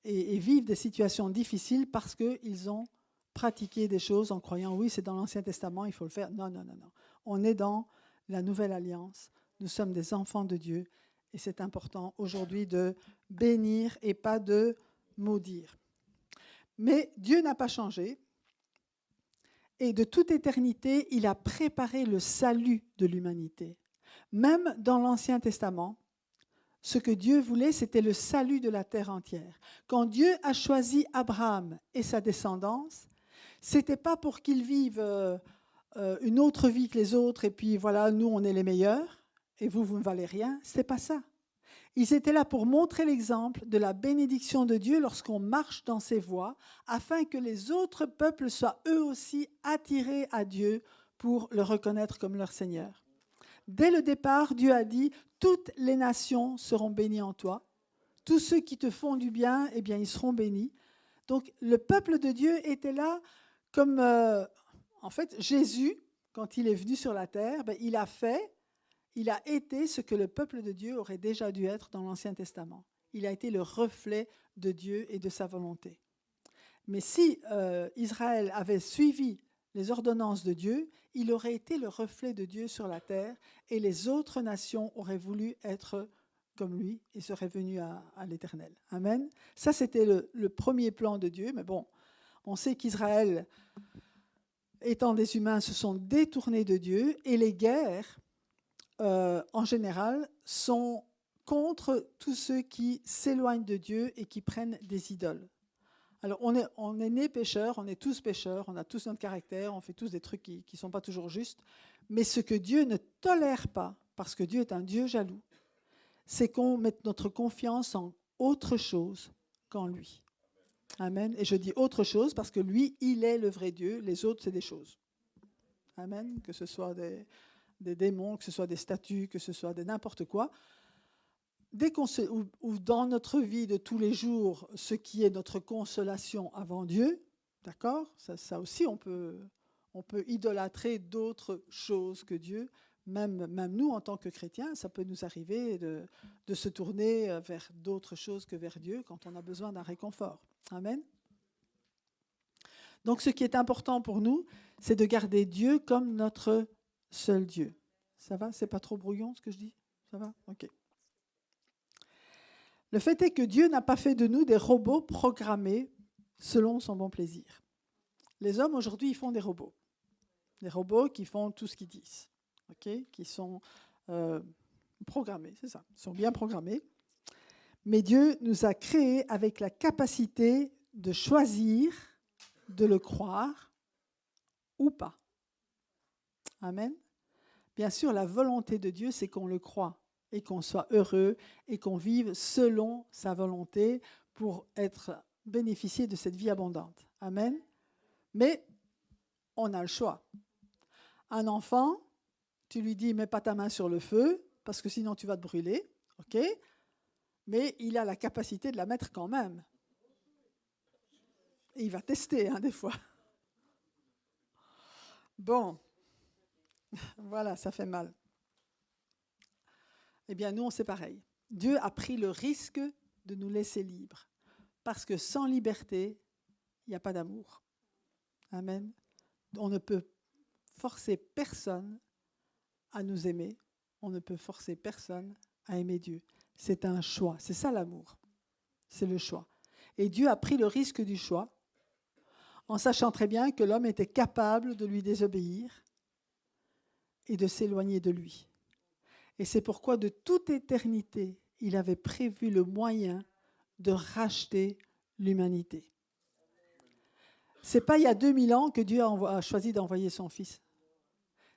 et vivent des situations difficiles parce qu'ils ont pratiqué des choses en croyant, oui, c'est dans l'Ancien Testament, il faut le faire. Non, non, non, non. On est dans la Nouvelle Alliance. Nous sommes des enfants de Dieu et c'est important aujourd'hui de bénir et pas de maudire. Mais Dieu n'a pas changé et de toute éternité, il a préparé le salut de l'humanité. Même dans l'Ancien Testament, ce que Dieu voulait, c'était le salut de la terre entière. Quand Dieu a choisi Abraham et sa descendance, ce n'était pas pour qu'ils vivent une autre vie que les autres et puis voilà, nous on est les meilleurs et vous, vous ne valez rien. Ce n'était pas ça. Ils étaient là pour montrer l'exemple de la bénédiction de Dieu lorsqu'on marche dans ses voies, afin que les autres peuples soient eux aussi attirés à Dieu pour le reconnaître comme leur Seigneur. Dès le départ, Dieu a dit « Toutes les nations seront bénies en toi. Tous ceux qui te font du bien, eh bien, ils seront bénis. » Donc, le peuple de Dieu était là comme... en fait, Jésus, quand il est venu sur la terre, il a été ce que le peuple de Dieu aurait déjà dû être dans l'Ancien Testament. Il a été le reflet de Dieu et de sa volonté. Mais si Israël avait suivi les ordonnances de Dieu, il aurait été le reflet de Dieu sur la terre et les autres nations auraient voulu être comme lui et seraient venues à l'Éternel. Amen. Ça, c'était le premier plan de Dieu. Mais bon, on sait qu'Israël, étant des humains, se sont détournés de Dieu et les guerres, en général, sont contre tous ceux qui s'éloignent de Dieu et qui prennent des idoles. Alors, on est nés pécheurs, on est tous pécheurs, on a tous notre caractère, on fait tous des trucs qui ne sont pas toujours justes. Mais ce que Dieu ne tolère pas, parce que Dieu est un Dieu jaloux, c'est qu'on mette notre confiance en autre chose qu'en lui. Amen. Et je dis autre chose parce que lui, il est le vrai Dieu, les autres, c'est des choses. Amen. Que ce soit des démons, que ce soit des statues, que ce soit de n'importe quoi. Dès ou dans notre vie de tous les jours, ce qui est notre consolation avant Dieu, d'accord, ça aussi, on peut idolâtrer d'autres choses que Dieu. Même nous, en tant que chrétiens, ça peut nous arriver de se tourner vers d'autres choses que vers Dieu quand on a besoin d'un réconfort. Amen. Donc, ce qui est important pour nous, c'est de garder Dieu comme notre seul Dieu. Ça va? C'est pas trop brouillon ce que je dis? Ça va? OK. Le fait est que Dieu n'a pas fait de nous des robots programmés selon son bon plaisir. Les hommes, aujourd'hui, ils font des robots. Des robots qui font tout ce qu'ils disent, qui sont programmés, c'est ça, ils sont bien programmés. Mais Dieu nous a créés avec la capacité de choisir, de le croire ou pas. Amen. Bien sûr, la volonté de Dieu, c'est qu'on le croie et qu'on soit heureux et qu'on vive selon sa volonté pour bénéficier de cette vie abondante. Amen. Mais on a le choix. Un enfant, tu lui dis, mets pas ta main sur le feu, parce que sinon tu vas te brûler, ok ? Mais il a la capacité de la mettre quand même. Et il va tester, des fois. Bon, voilà, ça fait mal. Eh bien, nous, c'est pareil. Dieu a pris le risque de nous laisser libres. Parce que sans liberté, il n'y a pas d'amour. Amen. On ne peut forcer personne à nous aimer. On ne peut forcer personne à aimer Dieu. C'est un choix. C'est ça l'amour. C'est le choix. Et Dieu a pris le risque du choix en sachant très bien que l'homme était capable de lui désobéir et de s'éloigner de lui. Et c'est pourquoi de toute éternité, il avait prévu le moyen de racheter l'humanité. Ce n'est pas il y a 2000 ans que Dieu a choisi d'envoyer son Fils.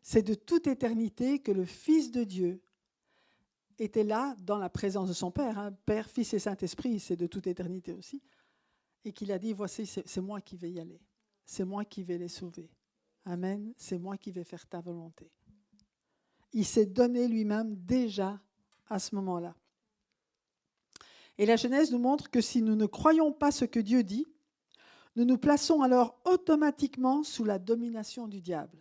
C'est de toute éternité que le Fils de Dieu était là dans la présence de son Père. Père, Fils et Saint-Esprit, c'est de toute éternité aussi. Et qu'il a dit, voici, c'est moi qui vais y aller. C'est moi qui vais les sauver. Amen. C'est moi qui vais faire ta volonté. Il s'est donné lui-même déjà à ce moment-là. Et la Genèse nous montre que si nous ne croyons pas ce que Dieu dit, nous nous plaçons alors automatiquement sous la domination du diable.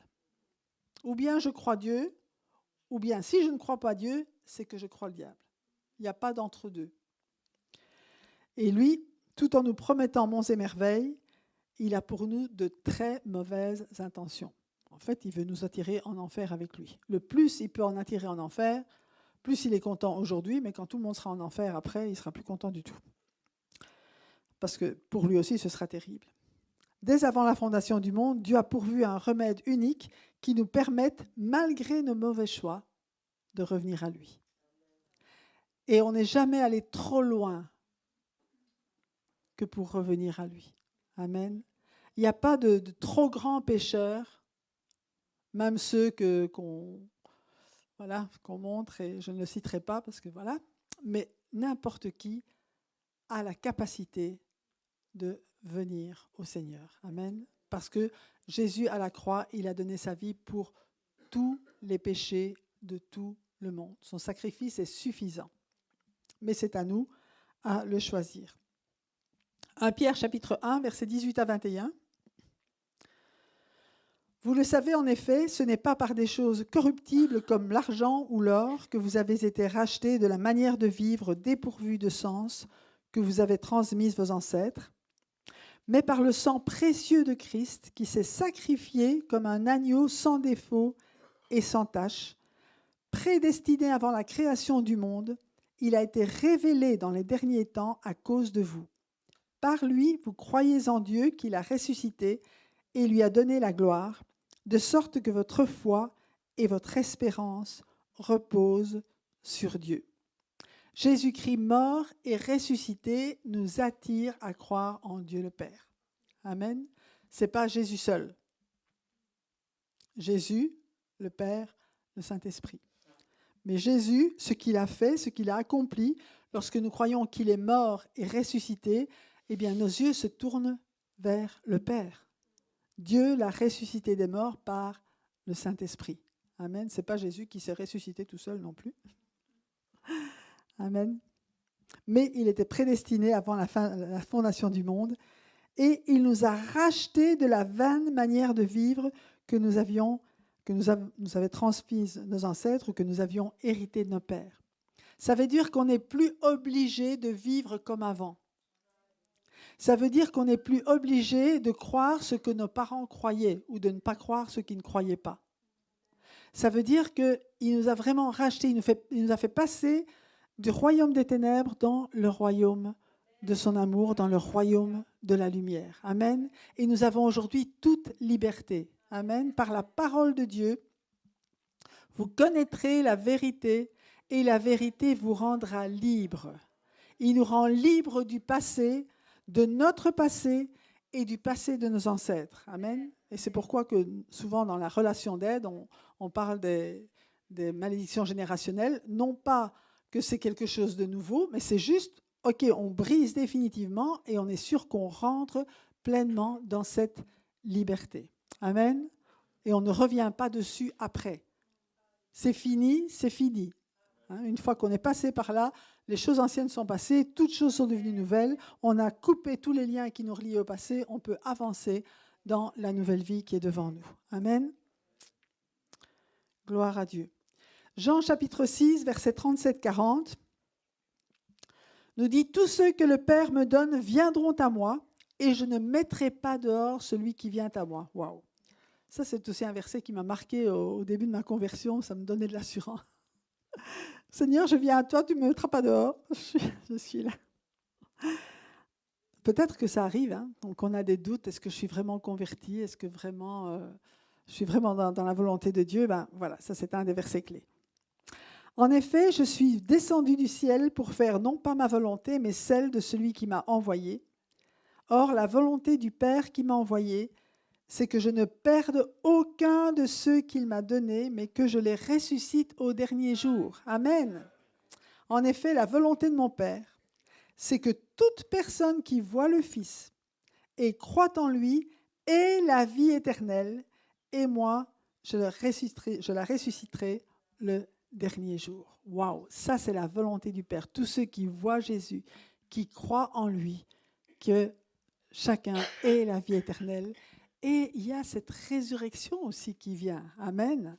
Ou bien je crois Dieu, ou bien si je ne crois pas Dieu, c'est que je crois le diable. Il n'y a pas d'entre-deux. Et lui, tout en nous promettant monts et merveilles, il a pour nous de très mauvaises intentions. En fait, il veut nous attirer en enfer avec lui. Le plus il peut en attirer en enfer, plus il est content aujourd'hui, mais quand tout le monde sera en enfer après, il ne sera plus content du tout. Parce que pour lui aussi, ce sera terrible. Dès avant la fondation du monde, Dieu a pourvu un remède unique qui nous permette, malgré nos mauvais choix, de revenir à lui. Et on n'est jamais allé trop loin que pour revenir à lui. Amen. Il n'y a pas de trop grands pécheurs, même ceux qu'on montre, et je ne le citerai pas parce que voilà, mais n'importe qui a la capacité de venir au Seigneur. Amen. Parce que Jésus, à la croix, il a donné sa vie pour tous les péchés de tout le monde. Son sacrifice est suffisant. Mais c'est à nous à le choisir. 1 Pierre, chapitre 1, versets 18 à 21. Vous le savez en effet, ce n'est pas par des choses corruptibles comme l'argent ou l'or que vous avez été rachetés de la manière de vivre dépourvue de sens que vous avez transmise vos ancêtres, mais par le sang précieux de Christ qui s'est sacrifié comme un agneau sans défaut et sans tache, prédestiné avant la création du monde, il a été révélé dans les derniers temps à cause de vous. Par lui, vous croyez en Dieu qu'il a ressuscité et lui a donné la gloire, de sorte que votre foi et votre espérance reposent sur Dieu. Jésus-Christ mort et ressuscité nous attire à croire en Dieu le Père. Amen. Ce n'est pas Jésus seul. Jésus, le Père, le Saint-Esprit. Mais Jésus, ce qu'il a fait, ce qu'il a accompli, lorsque nous croyons qu'il est mort et ressuscité, eh bien nos yeux se tournent vers le Père. Dieu l'a ressuscité des morts par le Saint-Esprit. Amen. Ce n'est pas Jésus qui s'est ressuscité tout seul non plus. Amen. Mais il était prédestiné avant la fondation du monde et il nous a rachetés de la vaine manière de vivre que nous avaient transmise nos ancêtres ou que nous avions hérité de nos pères. Ça veut dire qu'on n'est plus obligé de vivre comme avant. Ça veut dire qu'on n'est plus obligé de croire ce que nos parents croyaient ou de ne pas croire ce qu'ils ne croyaient pas. Ça veut dire qu'il nous a vraiment rachetés, il nous a fait passer du royaume des ténèbres dans le royaume de son amour, dans le royaume de la lumière. Amen. Et nous avons aujourd'hui toute liberté. Amen. Par la parole de Dieu, vous connaîtrez la vérité et la vérité vous rendra libre. Il nous rend libres du passé, de notre passé et du passé de nos ancêtres. Amen. Et c'est pourquoi que souvent dans la relation d'aide, on parle des malédictions générationnelles, non pas que c'est quelque chose de nouveau, mais c'est juste, OK, on brise définitivement et on est sûr qu'on rentre pleinement dans cette liberté. Amen. Et on ne revient pas dessus après. C'est fini, c'est fini. Une fois qu'on est passé par là, les choses anciennes sont passées, toutes choses sont devenues nouvelles, on a coupé tous les liens qui nous relient au passé, on peut avancer dans la nouvelle vie qui est devant nous. Amen. Gloire à Dieu. Jean chapitre 6, versets 37-40, nous dit « Tous ceux que le Père me donne viendront à moi, et je ne mettrai pas dehors celui qui vient à moi. » Waouh. Ça, c'est aussi un verset qui m'a marqué au début de ma conversion, ça me donnait de l'assurance. Seigneur, je viens à toi, tu ne me mettras pas dehors. Je suis là. Peut-être que ça arrive, hein, donc on a des doutes. Est-ce que je suis vraiment convertie? Est-ce que vraiment, je suis vraiment dans la volonté de Dieu? Ben, voilà, ça c'est un des versets clés. En effet, je suis descendu du ciel pour faire non pas ma volonté, mais celle de celui qui m'a envoyé. Or, la volonté du Père qui m'a envoyé, c'est que je ne perde aucun de ceux qu'il m'a donnés, mais que je les ressuscite au dernier jour. Amen. En effet, la volonté de mon Père, c'est que toute personne qui voit le Fils et croit en lui ait la vie éternelle, et moi, je la ressusciterai le dernier jour. Waouh, ça c'est la volonté du Père. Tous ceux qui voient Jésus, qui croient en lui, que chacun ait la vie éternelle. Et il y a cette résurrection aussi qui vient. Amen.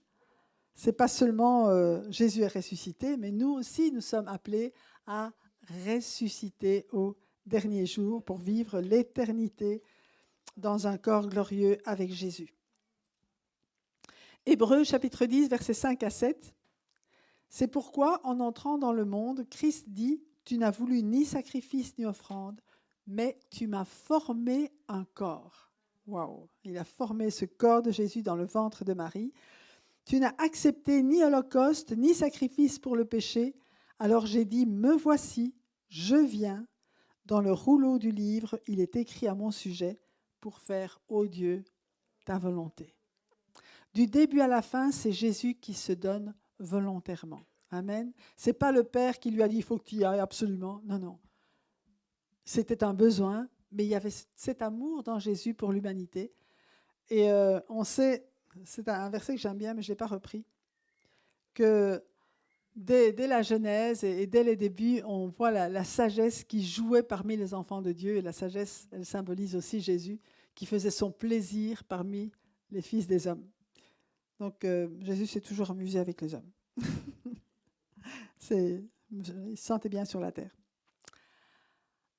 Ce n'est pas seulement Jésus est ressuscité, mais nous aussi, nous sommes appelés à ressusciter au dernier jour pour vivre l'éternité dans un corps glorieux avec Jésus. Hébreux chapitre 10, versets 5 à 7. C'est pourquoi, en entrant dans le monde, Christ dit « Tu n'as voulu ni sacrifice ni offrande, mais tu m'as formé un corps. » Waouh! Il a formé ce corps de Jésus dans le ventre de Marie. « Tu n'as accepté ni holocauste, ni sacrifice pour le péché. Alors j'ai dit, me voici, je viens. Dans le rouleau du livre, il est écrit à mon sujet, pour faire, ô Dieu, ta volonté. » Du début à la fin, c'est Jésus qui se donne volontairement. Amen. Ce n'est pas le Père qui lui a dit, il faut que tu y ailles absolument. Non, non. C'était un besoin, mais il y avait cet amour dans Jésus pour l'humanité. Et on sait, c'est un verset que j'aime bien, mais je ne l'ai pas repris, que dès la Genèse et dès les débuts, on voit la sagesse qui jouait parmi les enfants de Dieu. Et la sagesse, elle symbolise aussi Jésus, qui faisait son plaisir parmi les fils des hommes. Donc Jésus s'est toujours amusé avec les hommes. Il se sentait bien sur la terre.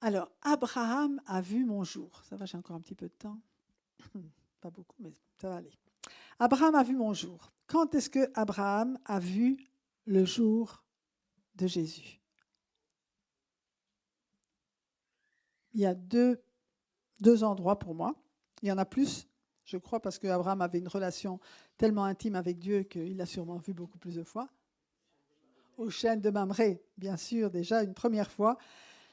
Alors, Abraham a vu mon jour. Ça va, j'ai encore un petit peu de temps. Pas beaucoup, mais ça va aller. Abraham a vu mon jour. Quand est-ce que Abraham a vu le jour de Jésus? Il y a deux endroits pour moi. Il y en a plus, je crois, parce qu'Abraham avait une relation tellement intime avec Dieu qu'il l'a sûrement vu beaucoup plus de fois. Au chêne de Mamré, bien sûr, déjà une première fois.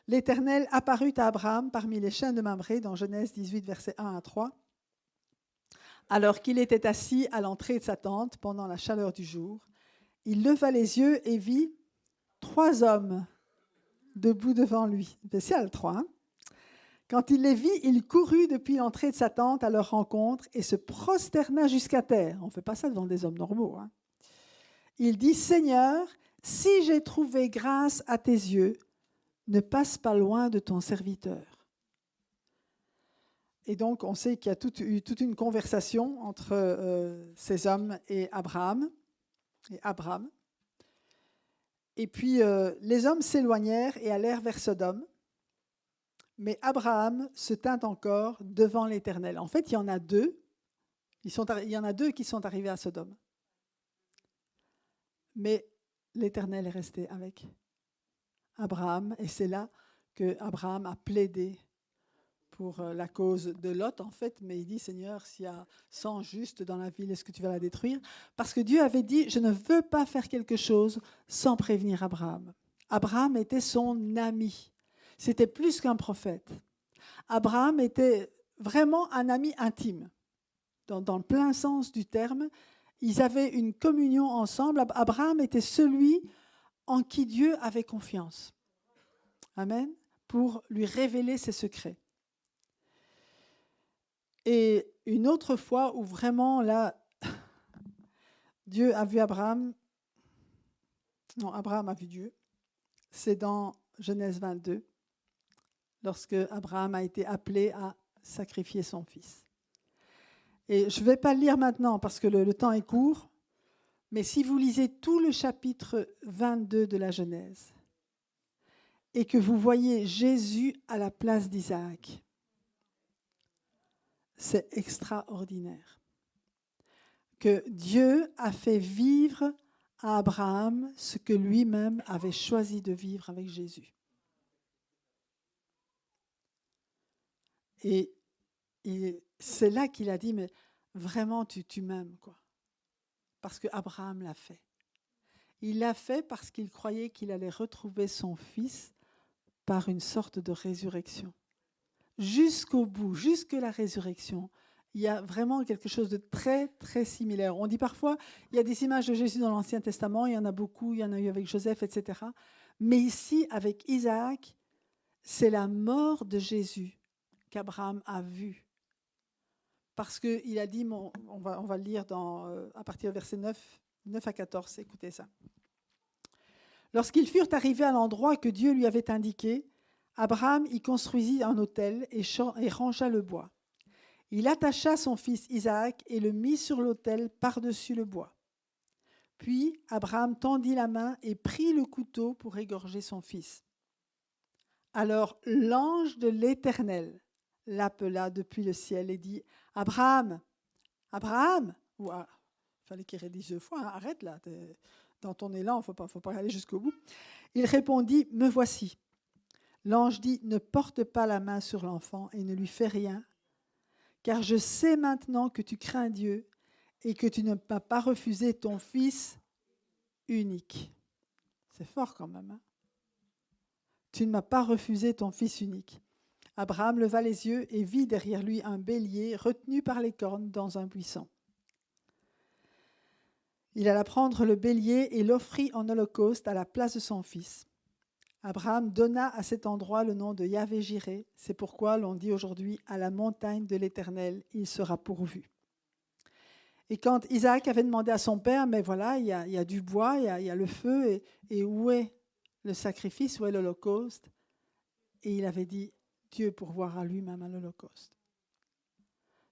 L'Éternel apparut à Abraham parmi les chênes de Mamré, dans Genèse 18, versets 1 à 3, alors qu'il était assis à l'entrée de sa tente pendant la chaleur du jour. Il leva les yeux et vit 3 hommes debout devant lui. Spécial 3, hein? Quand il les vit, il courut depuis l'entrée de sa tente à leur rencontre et se prosterna jusqu'à terre. On ne fait pas ça devant des hommes normaux, hein? Il dit, « Seigneur, si j'ai trouvé grâce à tes yeux, ne passe pas loin de ton serviteur. » Et donc, on sait qu'il y a eu toute une conversation entre ces hommes et Abraham. Et puis, les hommes s'éloignèrent et allèrent vers Sodome. Mais Abraham se tint encore devant l'Éternel. En fait, il y en a deux. Il y en a deux qui sont arrivés à Sodome. Mais l'Éternel est resté avec Abraham, et c'est là que Abraham a plaidé pour la cause de Lot, en fait, mais il dit, Seigneur, s'il y a 100 justes dans la ville, est-ce que tu vas la détruire? Parce que Dieu avait dit, je ne veux pas faire quelque chose sans prévenir Abraham. Abraham était son ami. C'était plus qu'un prophète. Abraham était vraiment un ami intime, dans le plein sens du terme. Ils avaient une communion ensemble. Abraham était celui en qui Dieu avait confiance. Amen. Pour lui révéler ses secrets. Et une autre fois où vraiment, là, Dieu a vu Abraham, non, Abraham a vu Dieu, c'est dans Genèse 22, lorsque Abraham a été appelé à sacrifier son fils. Et je ne vais pas le lire maintenant parce que le temps est court, mais si vous lisez tout le chapitre 22 de la Genèse et que vous voyez Jésus à la place d'Isaac, c'est extraordinaire. Que Dieu a fait vivre à Abraham ce que lui-même avait choisi de vivre avec Jésus. Et c'est là qu'il a dit, mais vraiment, tu m'aimes, quoi. Parce qu'Abraham l'a fait. Il l'a fait parce qu'il croyait qu'il allait retrouver son fils par une sorte de résurrection. Jusqu'au bout, jusqu'à la résurrection, il y a vraiment quelque chose de très, très similaire. On dit parfois, il y a des images de Jésus dans l'Ancien Testament, il y en a beaucoup, il y en a eu avec Joseph, etc. Mais ici, avec Isaac, c'est la mort de Jésus qu'Abraham a vue. Parce qu'il a dit, on va le lire à partir du verset 9 à 14, écoutez ça. Lorsqu'ils furent arrivés à l'endroit que Dieu lui avait indiqué, Abraham y construisit un autel et rangea le bois. Il attacha son fils Isaac et le mit sur l'autel par-dessus le bois. Puis Abraham tendit la main et prit le couteau pour égorger son fils. Alors l'ange de l'Éternel l'appela depuis le ciel et dit « Abraham, Abraham !» Il fallait qu'il rédige 2 fois, hein, arrête là, dans ton élan, il ne faut pas aller jusqu'au bout. Il répondit « Me voici !» L'ange dit « Ne porte pas la main sur l'enfant et ne lui fais rien, car je sais maintenant que tu crains Dieu et que tu ne m'as pas refusé ton fils unique. » C'est fort quand même. Hein? Tu ne m'as pas refusé ton fils unique. Abraham leva les yeux et vit derrière lui un bélier retenu par les cornes dans un buisson. Il alla prendre le bélier et l'offrit en holocauste à la place de son fils. Abraham donna à cet endroit le nom de Yahvé-Jiré. C'est pourquoi l'on dit aujourd'hui « À la montagne de l'Éternel, il sera pourvu ». Et quand Isaac avait demandé à son père « Mais voilà, il y a du bois, il y a le feu, et où est le sacrifice, où est l'holocauste ?» Et il avait dit « Dieu pourvoira lui-même à l'holocauste ».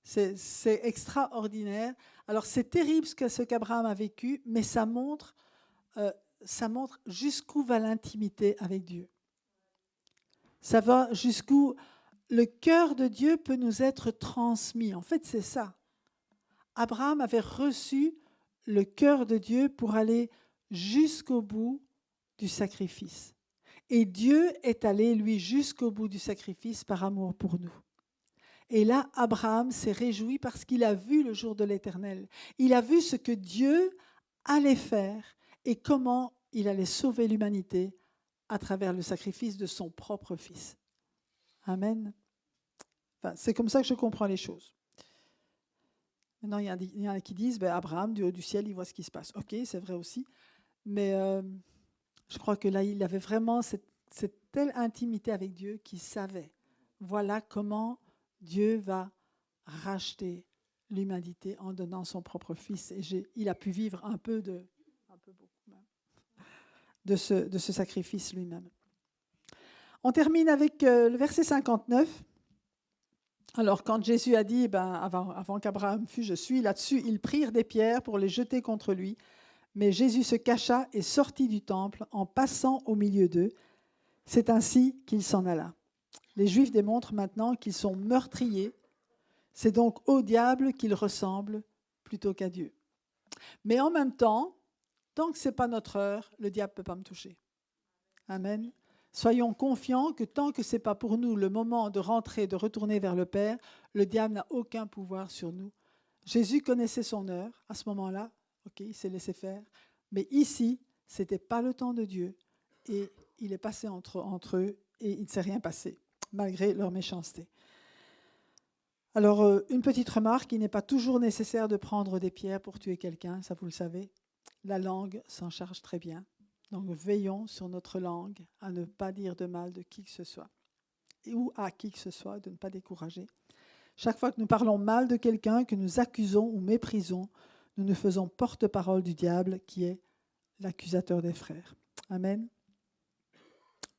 C'est extraordinaire. Alors c'est terrible ce qu'Abraham a vécu, mais ça montre jusqu'où va l'intimité avec Dieu. Ça va jusqu'où le cœur de Dieu peut nous être transmis. En fait, c'est ça. Abraham avait reçu le cœur de Dieu pour aller jusqu'au bout du sacrifice. Et Dieu est allé, lui, jusqu'au bout du sacrifice par amour pour nous. Et là, Abraham s'est réjoui parce qu'il a vu le jour de l'Éternel. Il a vu ce que Dieu allait faire et comment il allait sauver l'humanité à travers le sacrifice de son propre fils. Amen. Enfin, c'est comme ça que je comprends les choses. Maintenant, il y en a qui disent, Abraham, du haut du ciel, il voit ce qui se passe. Ok, c'est vrai aussi. Mais je crois que là, il avait vraiment cette telle intimité avec Dieu qu'il savait. Voilà comment Dieu va racheter l'humanité en donnant son propre fils. Et il a pu vivre un peu beaucoup même, de ce sacrifice lui-même. On termine avec le verset 59. Alors, quand Jésus a dit, avant qu'Abraham fût, je suis, là-dessus, ils prirent des pierres pour les jeter contre lui. Mais Jésus se cacha et sortit du temple en passant au milieu d'eux. C'est ainsi qu'il s'en alla. Les Juifs démontrent maintenant qu'ils sont meurtriers. C'est donc au diable qu'ils ressemblent plutôt qu'à Dieu. Mais en même temps, tant que ce n'est pas notre heure, le diable ne peut pas me toucher. Amen. Soyons confiants que tant que ce n'est pas pour nous le moment de rentrer, de retourner vers le Père, le diable n'a aucun pouvoir sur nous. Jésus connaissait son heure à ce moment-là, ok, il s'est laissé faire, mais ici, ce n'était pas le temps de Dieu et il est passé entre eux et il ne s'est rien passé, malgré leur méchanceté. Alors, une petite remarque, il n'est pas toujours nécessaire de prendre des pierres pour tuer quelqu'un, ça vous le savez. La langue s'en charge très bien. Donc, veillons sur notre langue à ne pas dire de mal de qui que ce soit, ou à qui que ce soit, de ne pas décourager. Chaque fois que nous parlons mal de quelqu'un, que nous accusons ou méprisons, nous nous faisons porte-parole du diable qui est l'accusateur des frères. Amen.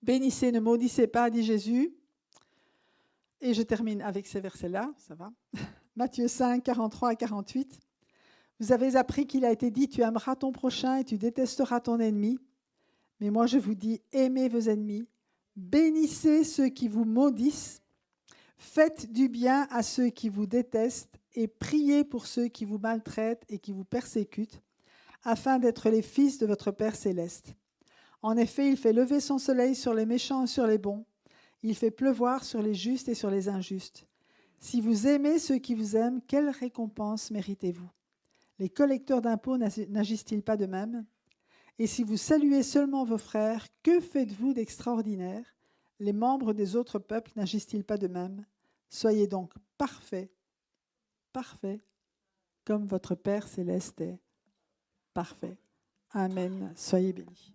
Bénissez, ne maudissez pas, dit Jésus. Et je termine avec ces versets-là, ça va. Matthieu 5, 43 à 48. Vous avez appris qu'il a été dit, tu aimeras ton prochain et tu détesteras ton ennemi. Mais moi je vous dis, aimez vos ennemis, bénissez ceux qui vous maudissent, faites du bien à ceux qui vous détestent et priez pour ceux qui vous maltraitent et qui vous persécutent, afin d'être les fils de votre Père céleste. En effet, il fait lever son soleil sur les méchants et sur les bons. Il fait pleuvoir sur les justes et sur les injustes. Si vous aimez ceux qui vous aiment, quelle récompense méritez-vous? Les collecteurs d'impôts n'agissent-ils pas de même? Et si vous saluez seulement vos frères, que faites-vous d'extraordinaire? Les membres des autres peuples n'agissent-ils pas de même? Soyez donc parfaits, parfaits, comme votre Père céleste est parfait. Amen. Soyez bénis.